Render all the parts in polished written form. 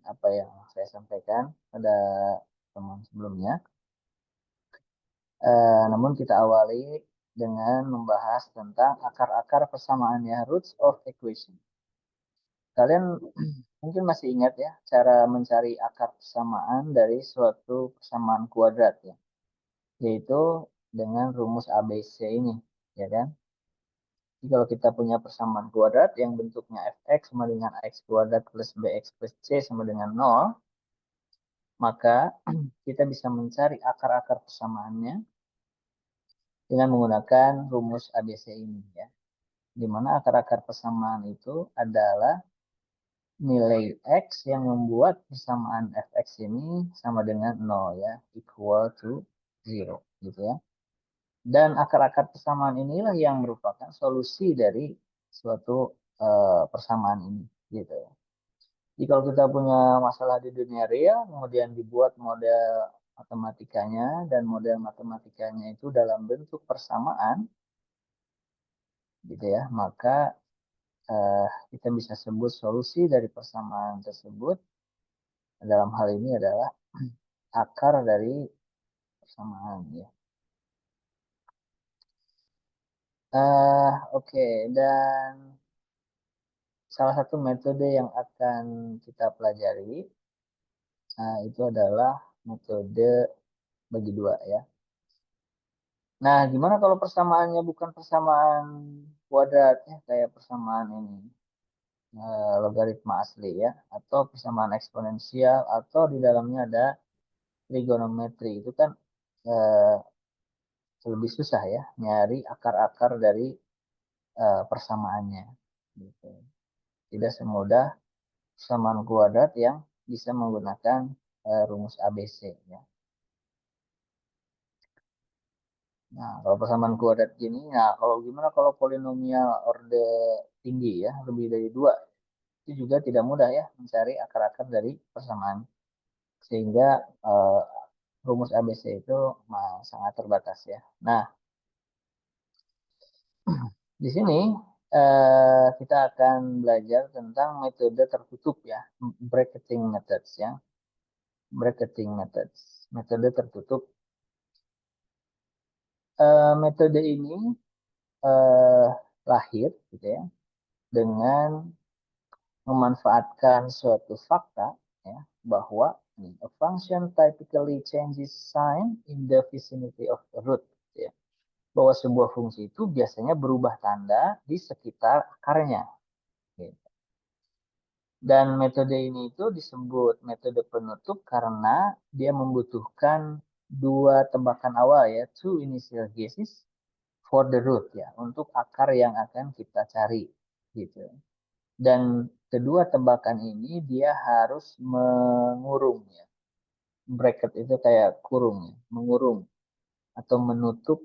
apa yang saya sampaikan pada teman sebelumnya. Namun kita awali dengan membahas tentang akar-akar persamaannya, roots of equation. Kalian mungkin masih ingat ya cara mencari akar persamaan dari suatu persamaan kuadrat ya, yaitu dengan rumus ABC ini, ya kan? Jadi kalau kita punya persamaan kuadrat yang bentuknya fx sama dengan x kuadrat plus bx plus c sama dengan 0, maka kita bisa mencari akar-akar persamaannya dengan menggunakan rumus ABC ini ya. Di mana akar-akar persamaan itu adalah nilai x yang membuat persamaan fx ini sama dengan 0 ya, equal to 0 gitu ya. Dan akar-akar persamaan inilah yang merupakan solusi dari suatu persamaan ini gitu ya. Jadi kalau kita punya masalah di dunia real, kemudian dibuat model matematikanya dan model matematikanya itu dalam bentuk persamaan gitu ya, maka kita bisa sebut solusi dari persamaan tersebut dalam hal ini adalah akar dari persamaan ya. Oke. Dan salah satu metode yang akan kita pelajari itu adalah metode bagi dua ya. Nah, gimana kalau persamaannya bukan persamaan kuadrat ya, kayak persamaan ini logaritma asli ya, atau persamaan eksponensial, atau di dalamnya ada trigonometri, itu kan eh, lebih susah ya nyari akar-akar dari persamaannya. Gitu. Tidak semudah persamaan kuadrat yang bisa menggunakan rumus ABC ya. Nah, kalau persamaan kuadrat gini, nah kalau gimana kalau polinomial orde tinggi ya, lebih dari dua, itu juga tidak mudah ya mencari akar-akar dari persamaan. Sehingga eh, rumus ABC itu sangat terbatas ya. Nah, di sini kita akan belajar tentang metode tertutup ya, bracketing methods ya, bracketing methods, metode tertutup. Metode ini eh, lahir gitu ya dengan memanfaatkan suatu fakta ya bahwa a function typically changes sign in the vicinity of a root ya. Bahwa sebuah fungsi itu biasanya berubah tanda di sekitar akarnya. Gitu. Dan metode ini itu disebut metode penutup karena dia membutuhkan dua tebakan awal ya, two initial guesses for the root ya, untuk akar yang akan kita cari gitu. Dan kedua tebakan ini dia harus mengurung ya. Bracket itu kayak kurung ya, mengurung atau menutup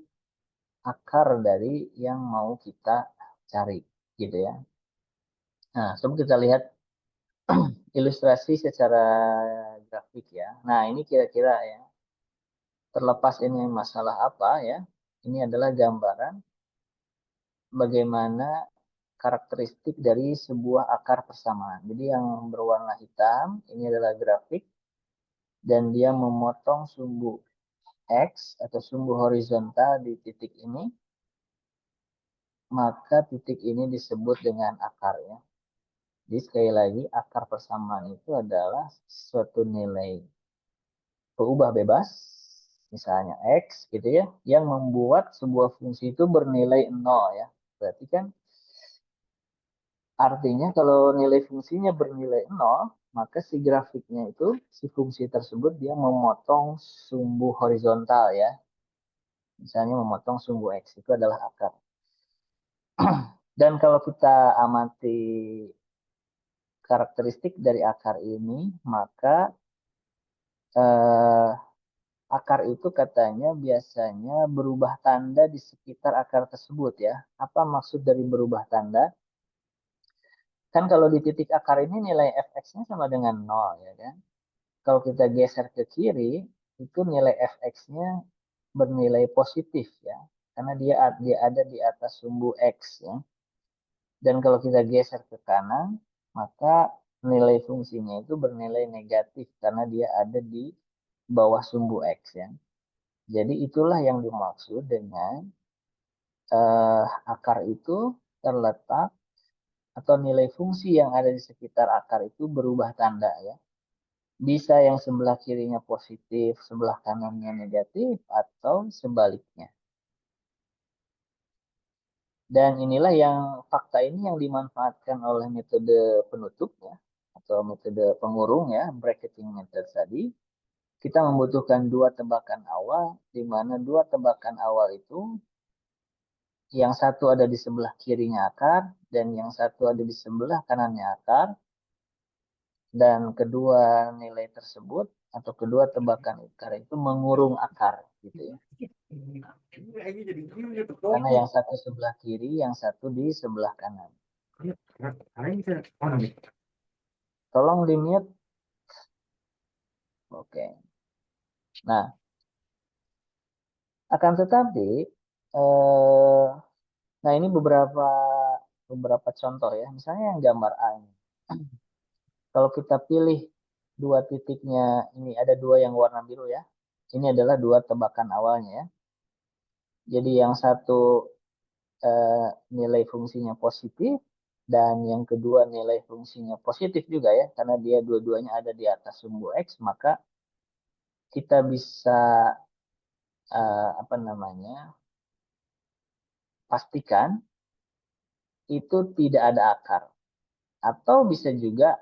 akar dari yang mau kita cari gitu ya. Nah, coba kita lihat ilustrasi secara grafik ya. Nah, ini kira-kira ya. Terlepas ini masalah apa ya. Ini adalah gambaran bagaimana karakteristik dari sebuah akar persamaan. Jadi yang berwarna hitam ini adalah grafik dan dia memotong sumbu X atau sumbu horizontal di titik ini, maka titik ini disebut dengan akarnya. Jadi sekali lagi akar persamaan itu adalah suatu nilai berubah bebas, misalnya X gitu ya, yang membuat sebuah fungsi itu bernilai 0 ya. Berarti kan artinya kalau nilai fungsinya bernilai 0, maka si grafiknya itu, si fungsi tersebut dia memotong sumbu horizontal ya. Misalnya memotong sumbu X itu adalah akar. Dan kalau kita amati karakteristik dari akar ini, maka eh, akar itu katanya biasanya berubah tanda di sekitar akar tersebut ya. Apa maksud dari berubah tanda? Kan kalau di titik akar ini nilai fx-nya sama dengan 0 ya kan. Kalau kita geser ke kiri, itu nilai fx-nya bernilai positif ya. Karena dia ada di atas sumbu x ya. Dan kalau kita geser ke kanan, maka nilai fungsinya itu bernilai negatif karena dia ada di bawah sumbu X ya. Jadi itulah yang dimaksud dengan akar itu terletak atau nilai fungsi yang ada di sekitar akar itu berubah tanda ya. Bisa yang sebelah kirinya positif, sebelah kanannya negatif, atau sebaliknya. Dan inilah yang fakta ini yang dimanfaatkan oleh metode penutup ya, atau metode pengurung ya, bracketing method tadi. Kita membutuhkan dua tebakan awal, di mana dua tebakan awal itu yang satu ada di sebelah kirinya akar dan yang satu ada di sebelah kanannya akar, dan kedua nilai tersebut atau kedua tebakan akar itu mengurung akar gitu ya. Karena yang satu sebelah kiri, yang satu di sebelah kanan. Tolong di mute. Oke. Nah, akan tetapi nah ini beberapa contoh ya. Misalnya yang gambar A ini. Kalau kita pilih dua titiknya, ini ada dua yang warna biru ya. Ini adalah dua tebakan awalnya ya. Jadi yang satu nilai fungsinya positif dan yang kedua nilai fungsinya positif juga ya, karena dia dua-duanya ada di atas sumbu X, maka kita bisa apa namanya pastikan itu tidak ada akar, atau bisa juga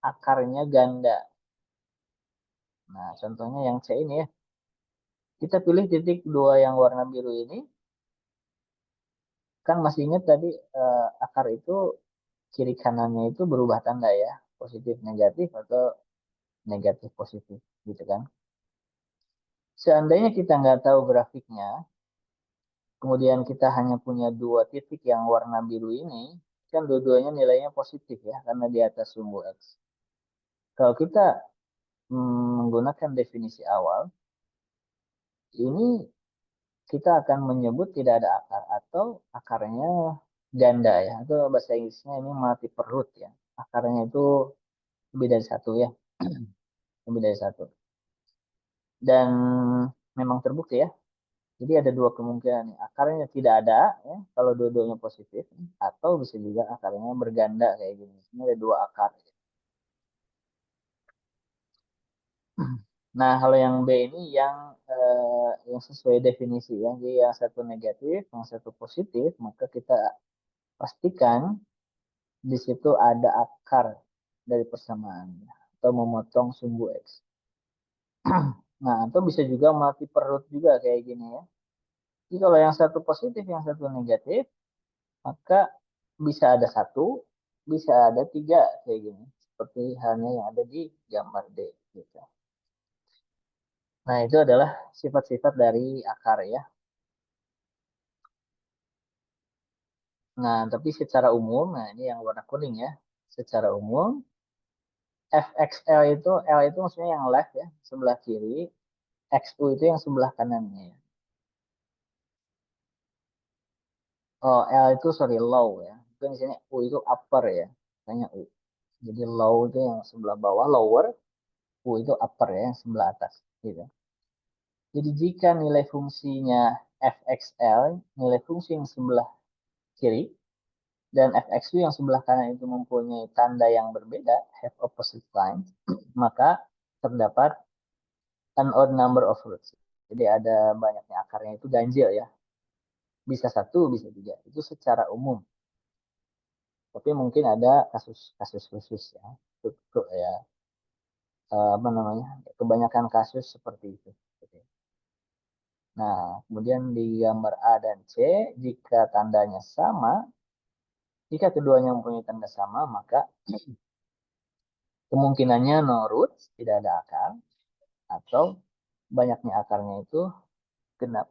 akarnya ganda. Nah, contohnya yang C ini ya. Kita pilih titik dua yang warna biru ini. Kan masih ingat tadi akar itu kiri kanannya itu berubah tanda ya. Positif negatif atau negatif positif gitu kan. Seandainya kita nggak tahu grafiknya, kemudian kita hanya punya dua titik yang warna biru ini, kan dua-duanya nilainya positif ya, karena di atas sumbu X. Kalau kita menggunakan definisi awal, ini kita akan menyebut tidak ada akar atau akarnya ganda ya, atau bahasa Inggrisnya ini multiple root ya. Akarnya itu lebih dari satu ya, lebih dari satu. Dan memang terbukti ya. Jadi ada dua kemungkinan nih. Akarnya tidak ada ya, kalau dua-duanya positif, atau bisa juga akarnya berganda kayak gini. Ini ada dua akar. Nah, kalau yang B ini yang sesuai definisi ya. Jadi yang satu negatif, yang satu positif, maka kita pastikan di situ ada akar dari persamaan atau memotong sumbu X. Nah, atau bisa juga mati perut juga kayak gini ya. Jadi kalau yang satu positif, yang satu negatif, maka bisa ada satu, bisa ada tiga kayak gini. Seperti halnya yang ada di gambar D. Gitu. Nah, itu adalah sifat-sifat dari akar ya. Nah, tapi secara umum, nah ini yang warna kuning ya. Secara umum, FXL itu, L itu maksudnya yang left ya, sebelah kiri. XU itu yang sebelah kanannya ya. Oh, L itu sorry low ya. Itu di sini U itu upper ya. Tanya U. Jadi low itu yang sebelah bawah, lower. U itu upper ya, yang sebelah atas gitu. Jadi jika nilai fungsinya fxl, nilai fungsi yang sebelah kiri, dan fxu yang sebelah kanan itu mempunyai tanda yang berbeda, have opposite signs, maka terdapat an odd number of roots. Jadi ada banyaknya akarnya itu ganjil ya. Bisa satu, bisa tiga. Itu secara umum. Tapi mungkin ada kasus-kasus khusus ya. Ya apa namanya? Kebanyakan kasus seperti itu. Nah, kemudian di gambar A dan C, jika tandanya sama, jika keduanya mempunyai tanda sama, maka kemungkinannya no roots, tidak ada akar, atau banyaknya akarnya itu genap,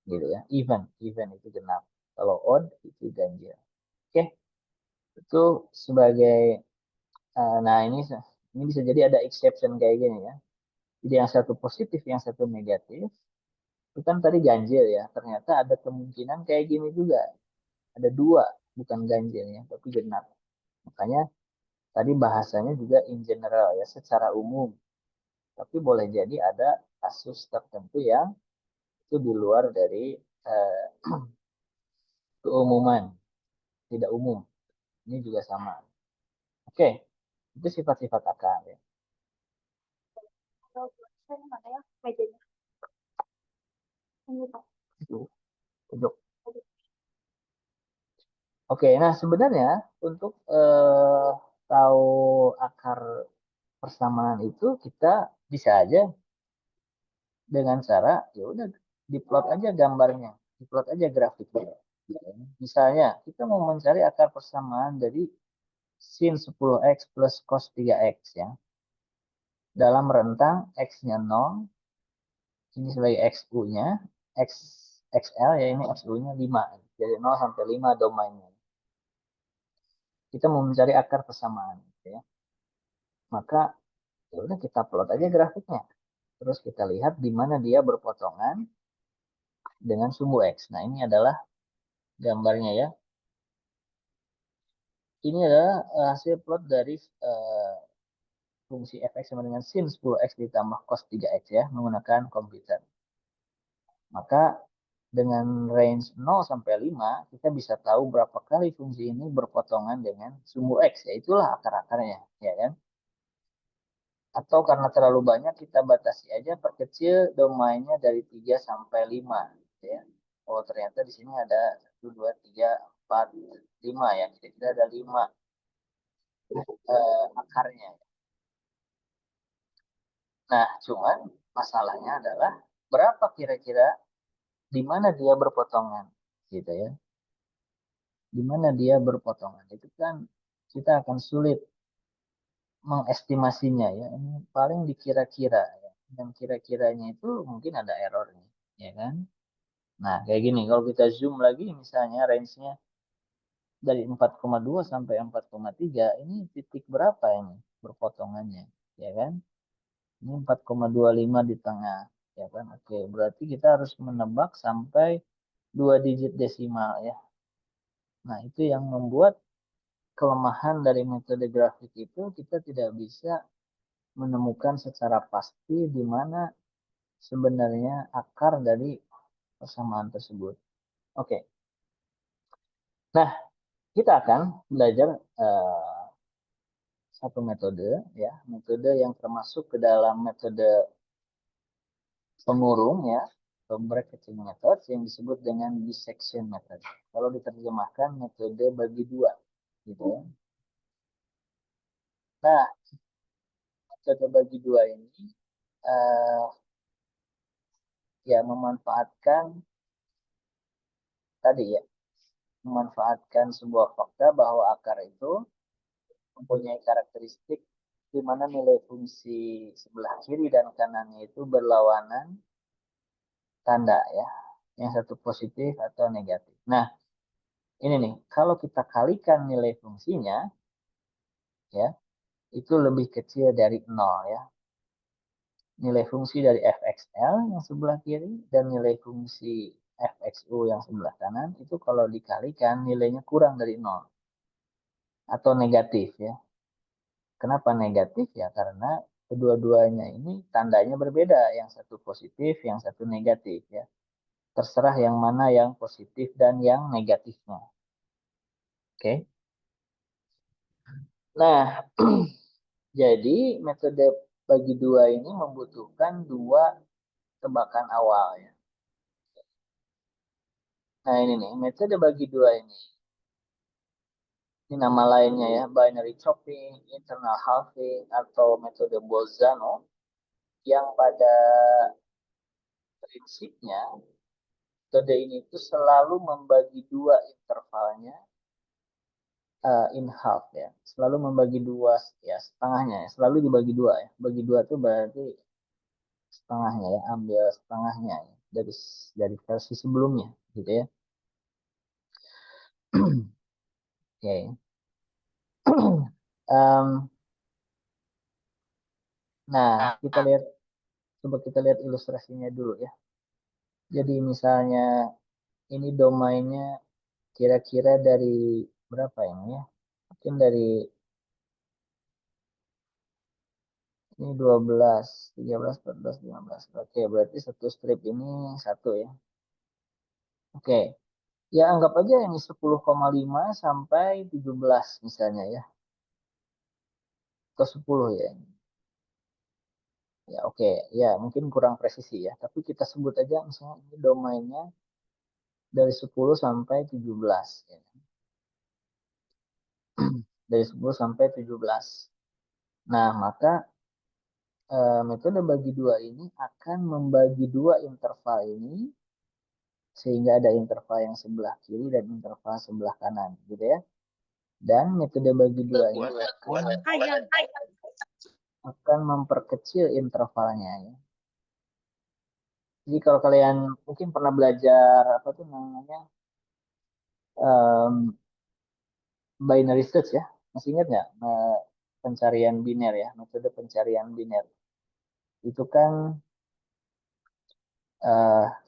gitu ya. Even itu genap. Kalau odd itu ganjil. Oke, itu sebagai, nah ini bisa jadi ada exception kayak gini ya. Jadi yang satu positif, yang satu negatif, itu kan tadi ganjil ya. Ternyata ada kemungkinan kayak gini juga. Ada dua, bukan ganjil ya, tapi genap. Makanya Tadi bahasanya juga in general ya, secara umum. Tapi boleh jadi ada kasus tertentu yang itu di luar dari eh, keumuman, tidak umum. Ini juga sama. Oke, itu sifat-sifat akar ya. Mana ya mejanya? Ini Pak. Itu, pojok. Oke, nah sebenarnya untuk tahu akar persamaan itu kita bisa aja dengan cara ya udah diplot aja gambarnya, diplot aja grafiknya. Misalnya kita mau mencari akar persamaan dari sin 10x plus cos 3x ya. Dalam rentang x-nya 0, ini sebagai xu-nya, x xl ya ini xu-nya 5. Jadi 0 sampai 5 domainnya. Kita mau mencari akar persamaan ya. Maka ya udah kita plot aja grafiknya. Terus kita lihat di mana dia berpotongan dengan sumbu x. Nah, ini adalah gambarnya ya. Ini adalah hasil plot dari fungsi fx sama dengan sin 10x ditambah cos 3x ya, menggunakan komputer. Maka dengan range 0 sampai 5, kita bisa tahu berapa kali fungsi ini berpotongan dengan sumbu x, ya itulah akar-akarnya, ya kan? Atau karena terlalu banyak, kita batasi aja, perkecil domainnya dari 3 sampai 5, ya. Oh, ternyata di sini ada 1, 2, 3, 4, 5 ya, kira-kira ada 5 akarnya. Nah, cuman masalahnya adalah berapa kira-kira di mana dia berpotongan, gitu ya. Di mana dia berpotongan. Itu kan kita akan sulit mengestimasinya ya. Ini paling dikira-kira ya. Dan kira-kiranya itu mungkin ada errornya, ya kan? Nah, kayak gini, kalau kita zoom lagi misalnya range-nya dari 4,2 sampai 4,3, ini titik berapa ini berpotongannya, ya kan? Ini 4,25 di tengah, ya kan? Oke, berarti kita harus menebak sampai 2 digit desimal ya. Nah, itu yang membuat kelemahan dari metode grafik itu kita tidak bisa menemukan secara pasti di mana sebenarnya akar dari persamaan tersebut. Oke, nah kita akan belajar satu metode ya, metode yang termasuk ke dalam metode pengurung ya, atau bracketing method yang disebut dengan dissection method. Kalau diterjemahkan metode bagi dua, gitu ya. Nah, metode bagi dua ini uh, ya memanfaatkan tadi ya, memanfaatkan sebuah fakta bahwa akar itu mempunyai karakteristik di mana nilai fungsi sebelah kiri dan kanannya itu berlawanan tanda ya, yang satu positif atau negatif. Nah, ini nih, kalau kita kalikan nilai fungsinya ya, itu lebih kecil dari 0 ya. Nilai fungsi dari fxl yang sebelah kiri dan nilai fungsi fxu yang sebelah kanan itu kalau dikalikan nilainya kurang dari 0 atau negatif ya. Kenapa negatif ya? Karena kedua-duanya ini tandanya berbeda, yang satu positif, yang satu negatif ya. Terserah yang mana yang positif dan yang negatifnya. Oke. Nah, jadi metode bagi dua ini membutuhkan dua tebakan awal ya. Nah, ini nih, metode bagi dua ini. Ini nama lainnya ya, binary chopping, internal halving, atau metode Bolzano yang pada prinsipnya metode ini itu selalu membagi dua intervalnya in half ya, selalu membagi dua ya setengahnya ya, selalu dibagi dua ya. Bagi dua itu berarti setengahnya ya, ambil setengahnya ya, dari versi sebelumnya gitu ya. Oke. um, nah, kita lihat, coba kita lihat ilustrasinya dulu ya. Jadi misalnya ini domainnya kira-kira dari berapa ini ya? Mungkin dari Ini 12, 13, 14, 15. Oke, berarti satu strip ini satu ya. Oke. Ya anggap aja ini 10,5 sampai 17 misalnya ya. Atau 10 ya. Ya oke, ya mungkin kurang presisi ya. Tapi kita sebut aja misalnya ini domainnya dari 10 sampai 17 ya. Dari 10 sampai 17. Nah, maka metode bagi dua ini akan membagi dua interval ini sehingga ada interval yang sebelah kiri dan interval sebelah kanan gitu ya. Dan metode bagi dua ini akan memperkecil intervalnya ya. Jadi kalau kalian mungkin pernah belajar apa tuh namanya um, binary search ya, masih ingat nggak pencarian biner ya, metode pencarian biner itu kan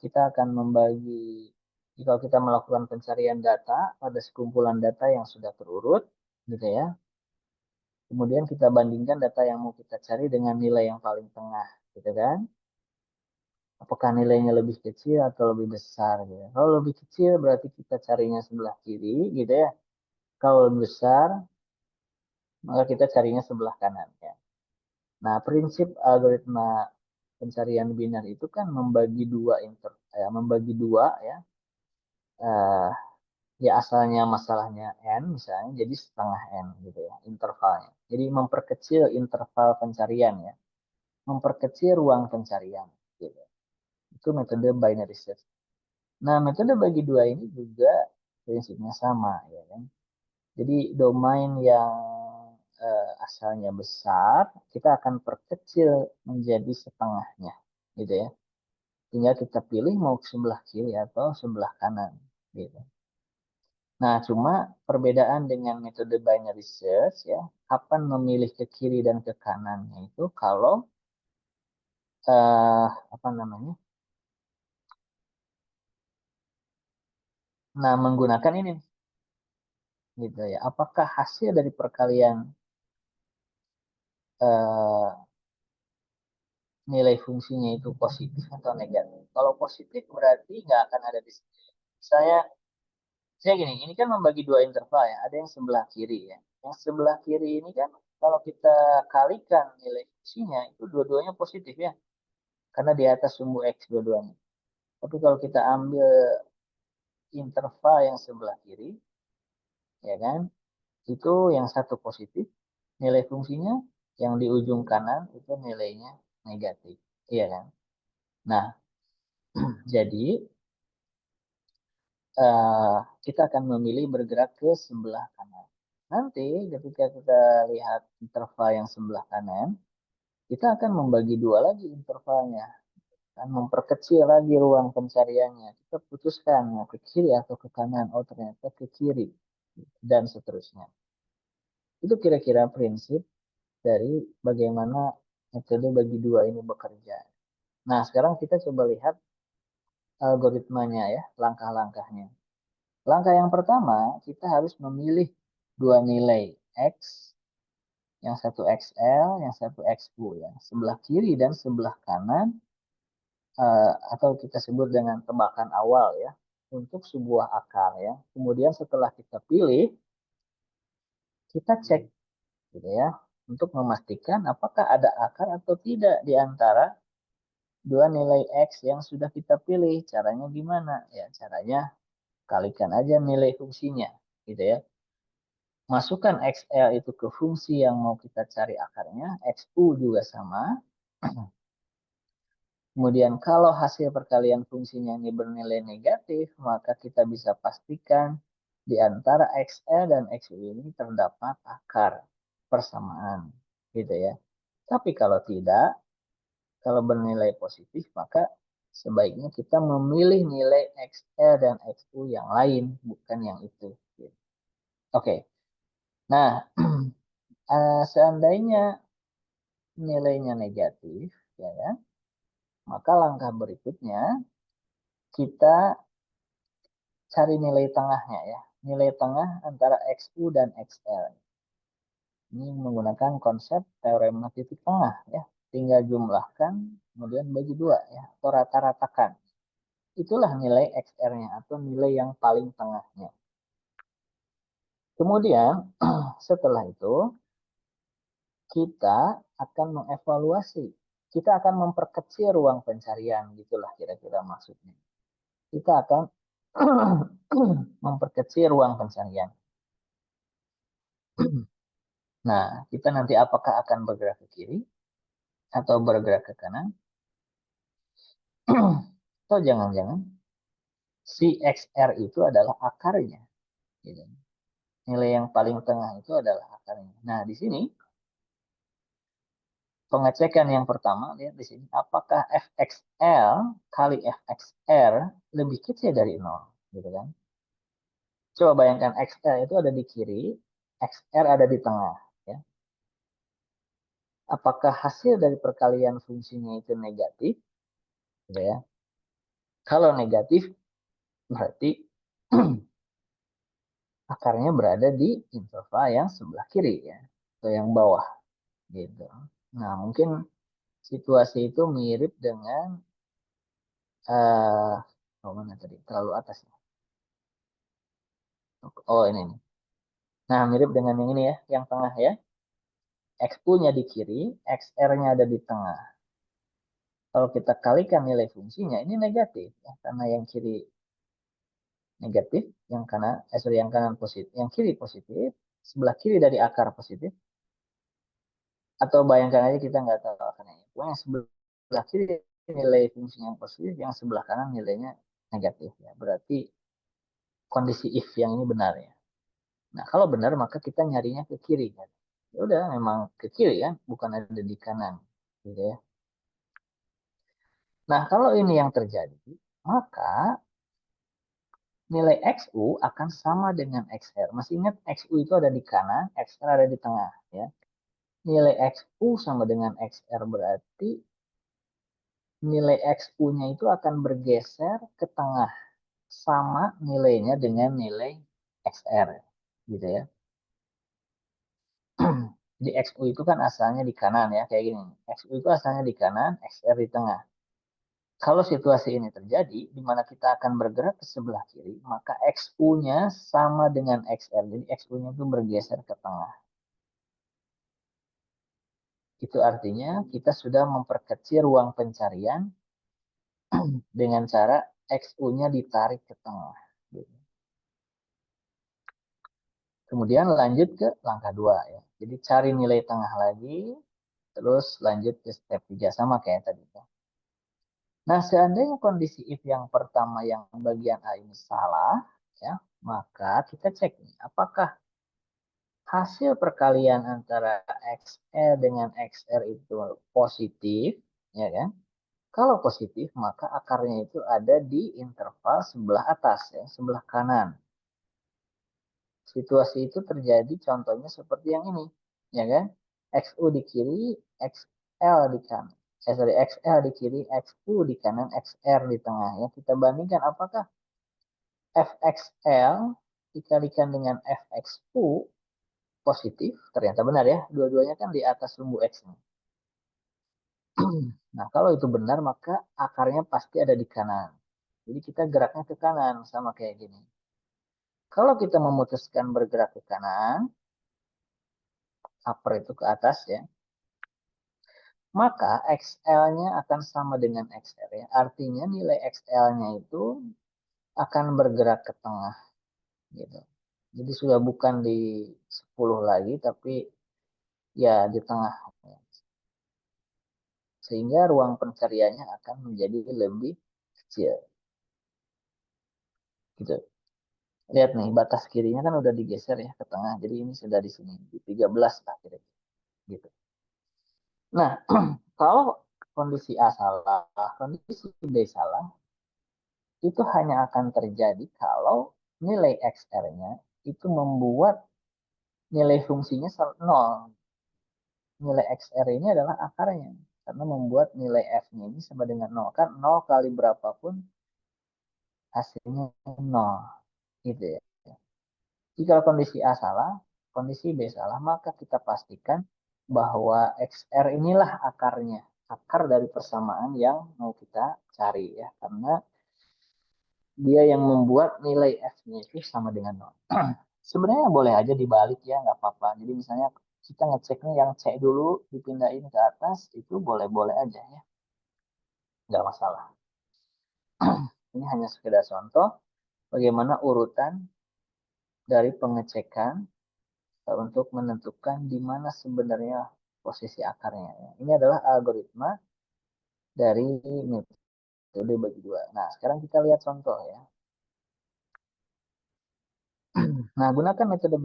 kita akan membagi jika kita melakukan pencarian data pada sekumpulan data yang sudah terurut gitu ya. Kemudian kita bandingkan data yang mau kita cari dengan nilai yang paling tengah gitu kan. Apakah nilainya lebih kecil atau lebih besar gitu. Kalau lebih kecil berarti kita carinya sebelah kiri gitu ya. Kalau lebih besar maka kita carinya sebelah kanan ya. Nah, prinsip algoritma pencarian biner itu kan membagi dua ya. Eh, ya asalnya masalahnya n misalnya jadi setengah n gitu ya intervalnya. Jadi memperkecil interval pencarian ya, memperkecil ruang pencarian gitu. Itu metode binary search. Nah, metode bagi dua ini juga prinsipnya sama ya kan. Jadi domain yang asalnya besar kita akan perkecil menjadi setengahnya gitu ya. Tinggal kita pilih mau sebelah kiri atau sebelah kanan gitu. Nah, cuma perbedaan dengan metode binary search ya, kapan memilih ke kiri dan ke kanannya itu kalau apa namanya? Nah, menggunakan ini gitu ya. Apakah hasil dari perkalian eh, nilai fungsinya itu positif atau negatif? Kalau positif berarti nggak akan ada di sini. Saya gini, ini kan membagi dua interval ya. Ada yang sebelah kiri ya. Yang sebelah kiri ini kan kalau kita kalikan nilai fungsinya itu dua-duanya positif ya. Karena di atas sumbu X dua-duanya. Tapi kalau kita ambil interval yang sebelah kiri, ya kan, itu yang satu positif, nilai fungsinya yang di ujung kanan itu nilainya negatif, iya kan? Nah, jadi eh, kita akan memilih bergerak ke sebelah kanan. Nanti ketika kita lihat interval yang sebelah kanan, kita akan membagi dua lagi intervalnya, kan memperkecil lagi ruang pencariannya. Kita putuskan mau ke kiri atau ke kanan. Oh ternyata ke kiri dan seterusnya. Itu kira-kira prinsip dari bagaimana metode bagi dua ini bekerja. Nah sekarang kita coba lihat algoritmanya ya, langkah-langkahnya. Langkah yang pertama kita harus memilih dua nilai X, yang satu XL, yang satu XU ya, sebelah kiri dan sebelah kanan atau kita sebut dengan tebakan awal ya untuk sebuah akar ya. Kemudian setelah kita pilih, kita cek gitu ya untuk memastikan apakah ada akar atau tidak di antara dua nilai X yang sudah kita pilih. Caranya gimana? Ya, caranya kalikan aja nilai fungsinya gitu ya. Masukkan XL itu ke fungsi yang mau kita cari akarnya, XU juga sama. Kemudian kalau hasil perkalian fungsinya ini bernilai negatif, maka kita bisa pastikan di antara XL dan XU ini terdapat akar persamaan. Gitu ya. Tapi kalau tidak, kalau bernilai positif, maka sebaiknya kita memilih nilai XL dan XU yang lain, bukan yang itu. Gitu. Oke, nah seandainya nilainya negatif, ya kan? Maka langkah berikutnya kita cari nilai tengahnya ya. Nilai tengah antara XU dan XL. Ini menggunakan konsep teorema titik tengah ya. Tinggal jumlahkan, kemudian bagi 2 ya, atau rata-ratakan. Itulah nilai XR-nya atau nilai yang paling tengahnya. Kemudian setelah itu kita akan mengevaluasi. Kita akan memperkecil ruang pencarian, gitulah kira-kira maksudnya. Kita akan memperkecil ruang pencarian. Nah, kita nanti apakah akan bergerak ke kiri atau bergerak ke kanan? Atau jangan-jangan si XR itu adalah akarnya. Gitu. Nilai yang paling tengah itu adalah akarnya. Nah, di sini pengecekan yang pertama, lihat di sini. Apakah fxl kali fxr lebih kecil dari 0? Gitu kan? Coba bayangkan XL itu ada di kiri, XR ada di tengah. Ya. Apakah hasil dari perkalian fungsinya itu negatif? Gitu ya. Kalau negatif, berarti akarnya berada di interval yang sebelah kiri ya, atau yang bawah. Gitu. Nah, mungkin situasi itu mirip dengan oh mana tadi? Terlalu atas ya. Oh ini nih. Nah, mirip dengan yang ini ya, yang tengah ya. X-nya di kiri, XR-nya ada di tengah. Kalau kita kalikan nilai fungsinya, ini negatif ya, karena yang kiri negatif, yang kanan, yang kanan positif, yang kiri positif, sebelah kiri dari akar positif. Atau bayangkan aja kita nggak tahu akarnya. Yang sebelah kiri nilai fungsinya positif, yang sebelah kanan nilainya negatif ya. Berarti kondisi if yang ini benar ya. Nah, kalau benar maka kita nyarinya ke kiri kan. Ya udah memang ke kiri kan, bukan ada di kanan gitu ya. Nah, kalau ini yang terjadi, maka nilai XU akan sama dengan XR. Masih ingat XU itu ada di kanan, XR ada di tengah ya. Nilai XU sama dengan XR berarti nilai XU-nya itu akan bergeser ke tengah sama nilainya dengan nilai XR gitu ya. Jadi XU itu kan asalnya di kanan ya, kayak gini. XU itu asalnya di kanan, XR di tengah. Kalau situasi ini terjadi, di mana kita akan bergerak ke sebelah kiri, maka XU-nya sama dengan XR. Jadi XU-nya itu bergeser ke tengah. Itu artinya kita sudah memperkecil ruang pencarian dengan cara XU-nya ditarik ke tengah. Kemudian lanjut ke langkah 2 ya. Jadi cari nilai tengah lagi, terus lanjut ke step 3 sama kayak tadi. Nah, seandainya kondisi if yang pertama yang bagian A ini salah, ya, maka kita cek nih, apakah hasil perkalian antara XL dengan XR itu positif, ya kan? Kalau positif, maka akarnya itu ada di interval sebelah atas, ya, sebelah kanan. Situasi itu terjadi contohnya seperti yang ini, ya kan? XU di kiri, XL di kanan. XL di kiri, XU di kanan, XR di tengah. Ya, kita bandingkan apakah FXL dikalikan dengan FXU positif, ternyata benar ya. Dua-duanya kan di atas sumbu X-nya. Nah, kalau itu benar, maka akarnya pasti ada di kanan. Jadi kita geraknya ke kanan, sama kayak gini. Kalau kita memutuskan bergerak ke kanan, upper itu ke atas ya, maka XL-nya akan sama dengan XR ya. Artinya nilai XL-nya itu akan bergerak ke tengah gitu. Jadi sudah bukan di 10 lagi, tapi ya di tengah. Sehingga ruang pencariannya akan menjadi lebih kecil. Gitu. Lihat nih, batas kirinya kan udah digeser ya ke tengah. Jadi ini sudah di sini, di 13 lah kira-kira. Gitu. Nah, kalau kondisi A salah, kondisi B salah, itu hanya akan terjadi kalau nilai XR-nya itu membuat nilai fungsinya 0. Nilai XR ini adalah akarnya. Karena membuat nilai F-nya ini sama dengan 0. Kan 0 kali berapapun hasilnya 0. Gitu ya. Jika kondisi A salah, kondisi B salah, maka kita pastikan bahwa XR inilah akarnya, akar dari persamaan yang mau kita cari ya, karena dia yang membuat nilai F-nya itu sama dengan 0. Sebenarnya boleh aja dibalik ya, nggak apa-apa. Jadi misalnya kita ngeceknya yang C dulu dipindahin ke atas, itu boleh-boleh aja ya, nggak masalah. Ini hanya sekedar contoh bagaimana urutan dari pengecekan untuk menentukan di mana sebenarnya posisi akarnya. Ini adalah algoritma dari metode bagi dua. Nah, sekarang kita lihat contoh ya. Nah, gunakan metode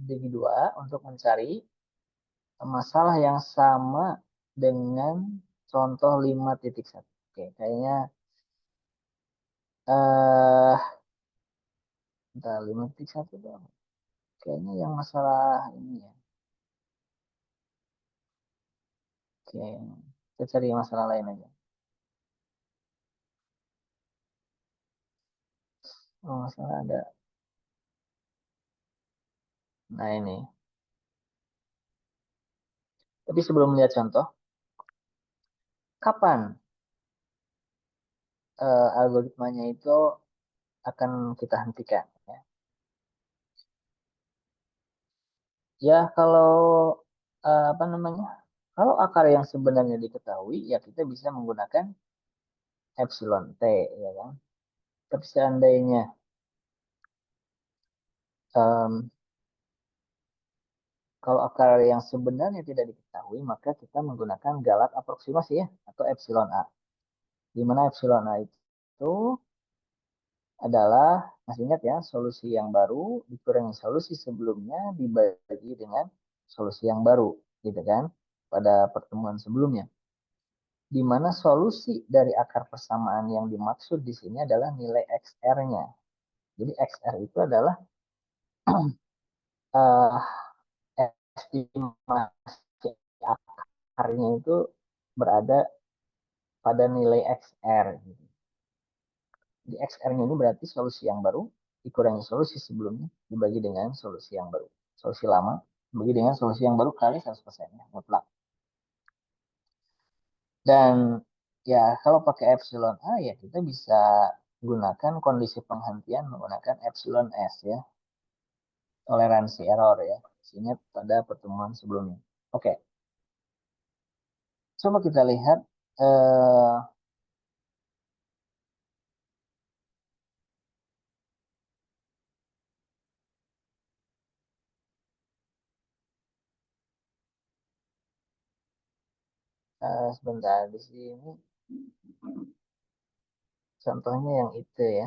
bagi dua untuk mencari masalah yang sama dengan contoh 5.1. Oke, kayaknya eh 5.1 dong. Kayaknya yang masalah ini ya. Oke, kita cari masalah lain aja. Oh, masalah ada. Nah, ini. Tapi sebelum melihat contoh, kapan algoritmanya itu akan kita hentikan? Ya, ya kalau apa namanya? Kalau akar yang sebenarnya diketahui, ya kita bisa menggunakan epsilon t, ya kan? Tapi seandainya em, kalau akar yang sebenarnya tidak diketahui, maka kita menggunakan galat aproksimasi ya, atau epsilon a. Di mana epsilon a itu adalah, masih ingat ya, solusi yang baru dikurangi solusi sebelumnya dibagi dengan solusi yang baru, gitu kan? Pada pertemuan sebelumnya. Di mana solusi dari akar persamaan yang dimaksud di sini adalah nilai XR-nya. Jadi XR itu adalah uh, estimasi akarnya itu berada pada nilai XR. Di XR-nya ini berarti solusi yang baru dikurangi solusi sebelumnya dibagi dengan solusi yang baru. Solusi lama dibagi dengan solusi yang baru kali 100% ya, mutlak. Dan ya kalau pakai epsilon A ya kita bisa gunakan kondisi penghentian menggunakan epsilon S ya. Toleransi error ya. Ingat pada pertemuan sebelumnya. Oke. Coba kita lihat eh, sebentar di sini contohnya yang itu ya.